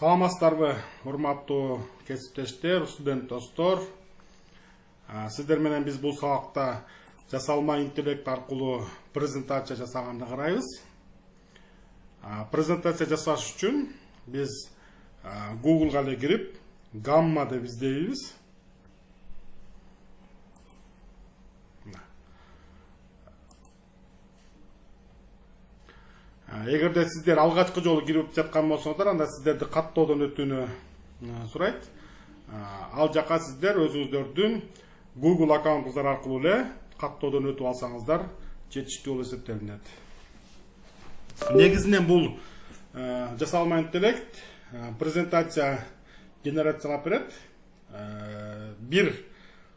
Саламатсыздарбы, урматтуу кесиптештер, студент достор. Сиздер менен биз бул сабакта жасалма интеллект аркылуу презентация жасаганды карайбыз. Презентация жасаш үчүн биз Google'га эле кирип, Gamma деп издейбиз. Эгерде сиздер алгачкы жолу кирип жаткан болсоңуздар, анда сиздерди каттоодон өтүүнү сурайт. Ал жака сиздер өзүңүздөрдүн Google аккаунтуңуздар аркылуу эле каттоодон өтүп алсаңыздар жетиштүү болуп эсептелинет. Негизинен бул жасалма интеллект презентация генерациялап берет. Бир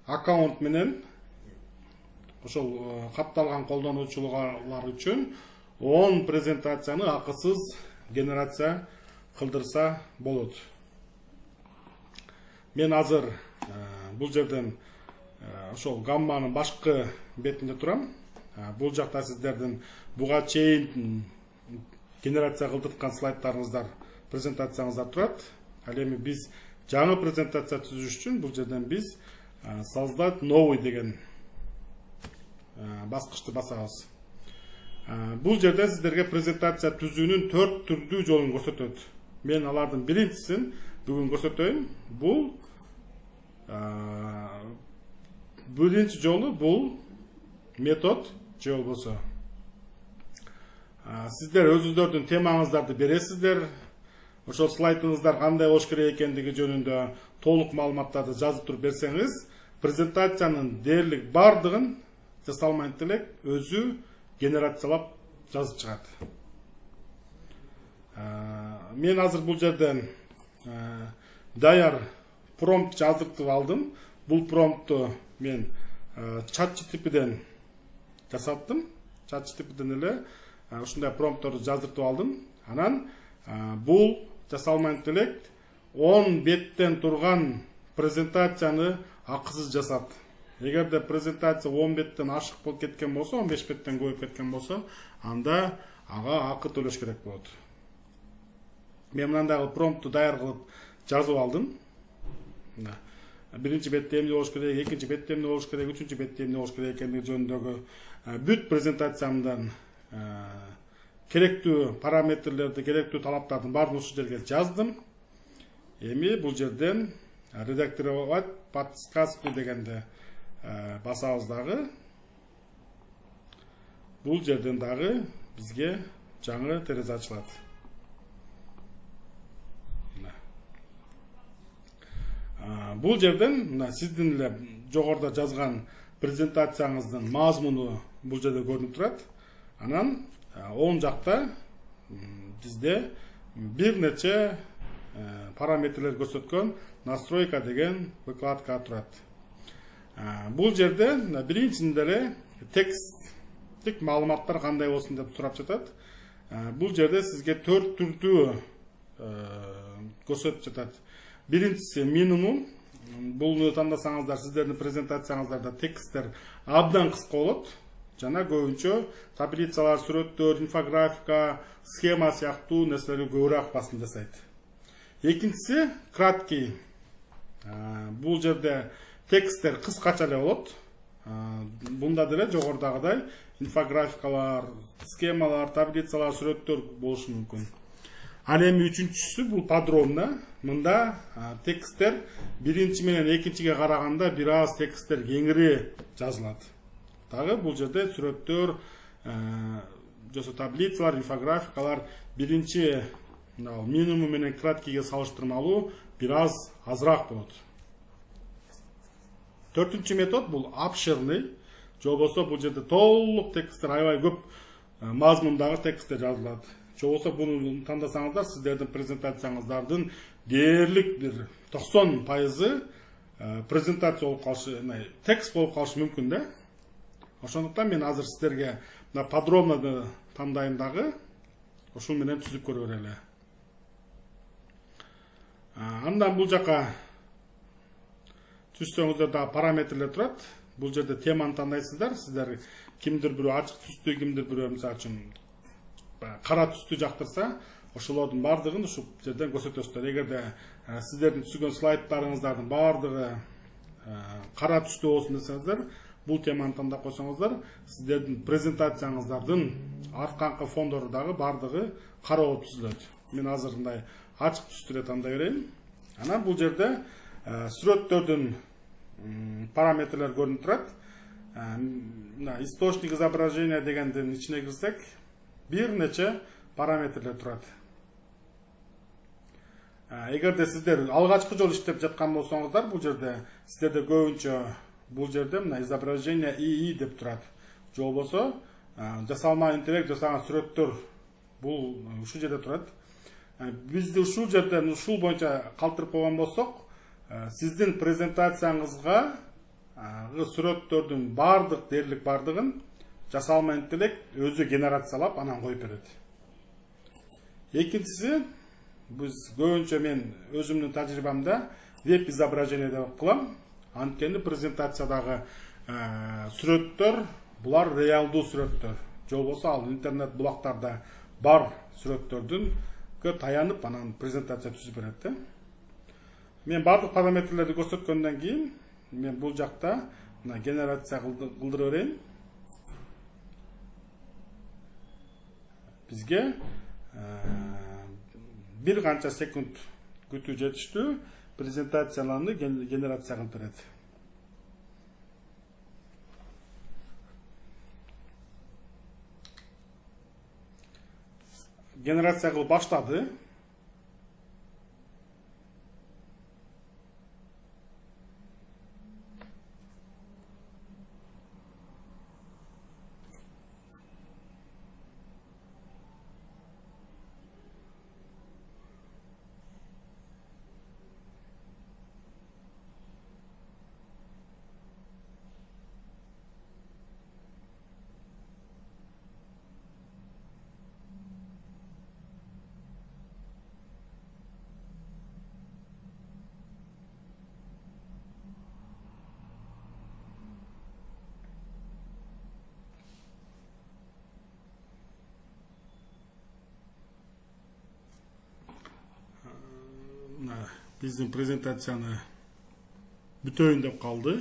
аккаунт менен ошол катталган колдонуучулар үчүн 10 презентацияны акысыз генерация кылдырса болот. Мен азыр бул жерден ошол Gammanын башкы бетинде турам. Бул жакта сиздердин буга чейин генерация кылдырткан слайдтарыңыздар, презентацияңыздар турат. Ал эми биз жаңы презентация түзүш үчүн бул жерден биз создать новый деген баскычты басабыз. Бул жерде сиздерге презентация түзүүнүн 4 түрдүү жолун көрсөтөт. Мен алардын биринчисин бүгүн көрсөтөйм. Бул биринчи жолу бул метод же болбосо сиздер өзүңүздөрдүн темаңыздарды бересиздер. Ошол слайдыңыздар кандай болуш керек экендиги жөнүндө толук маалыматтарды жазып туруп берсеңиз, презентациянын дээрлик бардыгын жасалма интеллект өзү генерациялап жазып чыгат. Мен азыр бул жерден даяр промпт жаздыртып алдым. Бул промптту мен ChatGPT'ден жасаттым. ChatGPT'ден эле ушундай промптторду жаздыртып алдым. Анан бул жасалма интеллект 10 беттен турган презентацияны акысыз жасат. Эгерде презентация 10 беттен ашык болуп кеткен болсо, 15 беттен көбөйүп кеткен болсо, анда ага акы төлөш керек болот. Мен мындай промптту даяр кылып жазып алдым. Биринчи бетте эмне болуш керек, экинчи бетте эмне болуш керек, үчүнчү бетте эмне болуш керек экендиги жөнүндөгү бүт презентациямдан керектүү параметрлерди, керектүү талаптардын баарын ушул жерге жаздым. Эми бул жерден редактировать подсказку дегенде басабыз дагы. Бул жерден дагы бизге жаңы терезе ачылат. Бул жерден сиздин эле жогоруда жазган презентацияңыздын мазмуну бул жерде көрүнүп турат. Анан оң жакта бизде бир нече параметрлер көрсөткөн настройка деген выкладка турат. Бул жерде биринчисинде эле тексттик маалыматтар кандай болсун деп сурап жатат. Бул жерде сизге 4 түрдүү көрсөтүп жатат. Биринчиси минимум. Буну тандасаңыздар, сиздердин презентацияңыздарда тексттер абдан кыска болот. Жана көбүнчө таблицалар, сүрөттөр, инфографика, схема сыяктуу нерселерге көбүрөөк басым жасайт. Экинчиси краткий. Бул жерде тексттер кыскача эле болот. Бунда деле жогорудагыдай инфографикалар, схемалар, таблицалар, сүрөттөр болушу мүмкүн. Ал эми үчүнчүсү бул подробно. Мында тексттер биринчи менен экинчиге караганда бир аз тексттер кеңири жазылат. Дагы бул жерде сүрөттөр, жосо таблицалар, инфографикалар биринчи минимум менен краткийге салыштырмалуу бир аз азыраак болот. Төртүнчү метод бул обширный. Же болбосо бул жерде толук тексттер, аябай көп мазмундагы тексттер жазылат. Же болбосо буну тандасаңыздар, сиздердин презентацияңыздардын дээрлик бир 90% презентация болуп калышы, текст болуп калышы мүмкүн да. Ошондуктан мен азыр сиздерге подробно тандайын дагы, ошол менен түзүп көрө берели. Андан бул жака түзсөңүздөр дагы параметрлер турат. Бул жерде теманы тандайсыздар. Сиздер кимдир бирөө ачык түстү, кимдир бирөө мисалы үчүн кара түстү жактырса, ошолордун бардыгын ушул жерден көрсөтөсүздөр. Эгерде сиздердин түзгөн слайдтарыңыздардын бардыгы кара түстүү болсун десеңиздер, бул теманы тандап койсоңуздар, сиздердин презентацияңыздардын артканкы фондору дагы бардыгы кара болуп түзүлөт. Мен азыр мындай ачык түстүрө тандай берейин. Анан бул жерде сүрөттөрдүн параметрлери көрүнүп турат. Источник изображения дегендин ичине кирсек, бир нече параметрлер турат. Эгерде сиздер алгачкы жолу иштеп жаткан болсоңуздар, бул жерде сиздерде көбүнчө бул жерде мына изображение ИИ деп турат. Же болбосо жасалма интеллект жасаган сүрөттөр бул ушул жерде турат. Бизди ушул жерден ушул боюнча калтырып койгон болсок, сиздин презентацияңызга сүрөттөрдүн бардык дээрлик бардыгын жасалма интеллект өзү генерациялап анан коюп берет. Экинчиси, биз көбүнчө мен өзүмдүн тажрыйбамда веб изображение деп кылам. Анткени презентациядагы сүрөттөр булар реалдуу сүрөттөр. Же болбосо ал интернет булактарда бар сүрөттөрдүн таянып анан презентация түзүп берет. Мен бардык параметрлерди көрсөткөндөн кийин мен бул жакта генерация кылдыра берейин. Бизге бир канча секунд күтүү жетиштүү презентацияларны генерация кылып берет. Генерация кылып баштады. Биздин презентацияны бүтөйүн деп калды.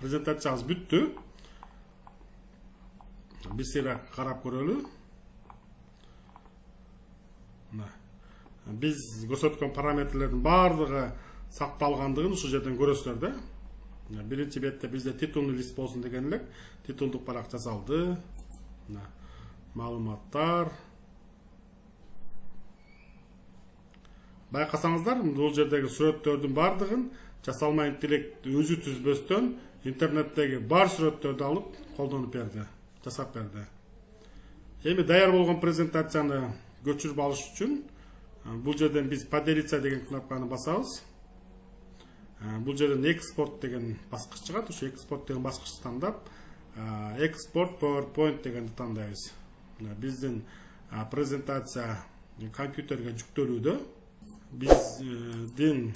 Презентациябыз бүттү. Биз сыйра карап көрөлү. Биз көрсөткөн параметрлердин бардыгы сакталгандыгын ушул жерден көрөсүздөр да. Биринчи бетте бизде титулный лист болсун деген элек, титулдук барак жасалды. Маалыматтар. Байкасаңыздар, бул жердеги сүрөттөрдүн бардыгын жасалма интеллект өзү түзбөстөн интернеттеги бар сүрөттөрдү алып колдонуп берди, жасап берди. Эми даяр болгон презентацияны көчүрүп алыш үчүн бул жерден биз поделиться деген кнопканы басабыз. Бул жерден экспорт деген баскыч чыгат. Ушу экспорт деген баскычты тандап, экспорт PowerPoint дегенди тандайбыз. Биздин презентация компьютерге жүктөлүүдө. Биздин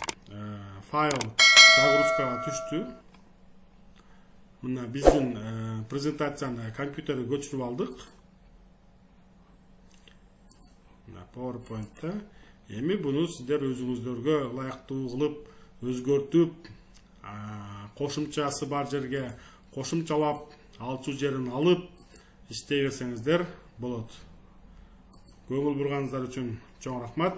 файл загрузкага түштү. Мына биздин презентацияны компьютерге көчүрүп алдык. Мына PowerPoint'та. Эми буну сиздер өзүңүздөргө ылайыктуу кылып, өзгөртүп, кошумчасы бар жерге кошумчалап, алчу жерин алып иштей берсеңиздер болот. Көңүл бурганыңыздар үчүн чоң рахмат.